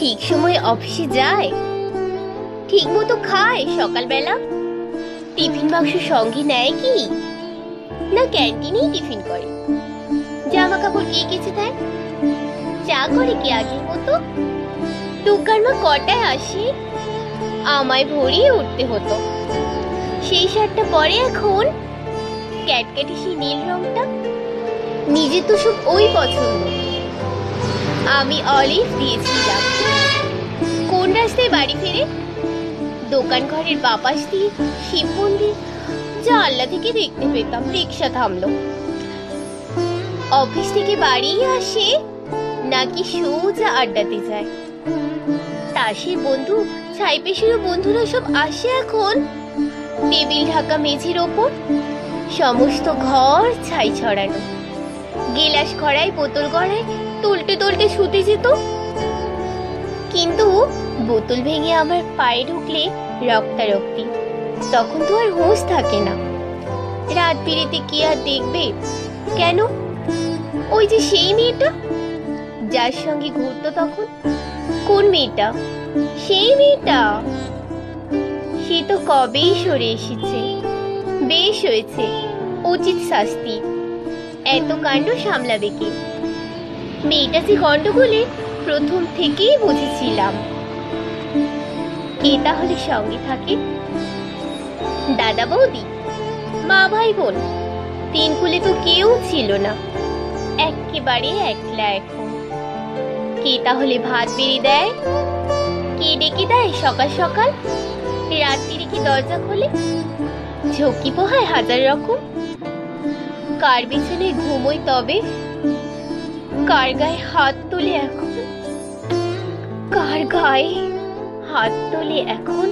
ঠিক সময় অফিসে যায়, ঠিক মতো খায় সকালবেলা, টিফিন বাক্স সঙ্গে নেয় কি না ক্যান্টিনেই টিফিন করে, জামা কাপড় কে কেচে দেয়, চা করে কি আগের মতো, দোকান মা কটায় আসে আমায় ভরিয়ে উঠতে হতো, সেই শার্টটা পরে এখন ক্যাটকেটে সেই নীল রংটা, নিজে তো সব ওই পছন্দ, আমি অলিভ দিয়েছিলাম। কোন রাস্তায় বাড়ি ফিরে, দোকান ঘরের বাপাস দিয়ে শিব মন্দির জানলা থেকে দেখতে পেতাম রিক্সা থামলো, অফিস থেকে বাড়ি আসে নাকি সোজা আড্ডাতে যায়, তাসের বন্ধু ছাইপেশের বন্ধুরা সব আসে এখন, টেবিল ঢাকা মেঝের ওপর, সমস্ত ঘর ছাই ছড়ানো, গেলাস খড়ায় বোতল গড়ায় তুলতে তুলতে শুতে যেত, কিন্তু বোতল ভেঙে আমার পায়ে ঢুকলে রক্তারক্তি, তখন তো আর হুঁশ থাকে না, রাত বিরেতে কি আর দেখবে, কেন ওই যে সেই মেয়েটা যার সঙ্গে ঘুরতো তখন, কোন মেয়েটা, সেই মেয়েটা, সে তো কবেই সরে এসেছে, বেশ হয়েছে, উচিত শাস্তি, এত কাণ্ড সামলাবে কে, মেয়েটা যে গন্ডগোলে প্রথম থেকেই বুঝেছিলাম। কে তাহলে সঙ্গে থাকে, দাদা বৌদি, মা ভাই বোন, তিন কুলে তো কেউ ছিল না, একেবারে একলা এখন, কে তাহলে ভাত বেড়ে দেয়, কে ডেকে দেয় সকাল সকাল, রাত্রিরে কি দরজা খোলে, ঝুঁকি পোহায় হাজার রকম, কার বিছানায় ঘুমোই তবে, কার গায়ে হাত তোলে এখন, কার গায়ে হাত তোলে এখন।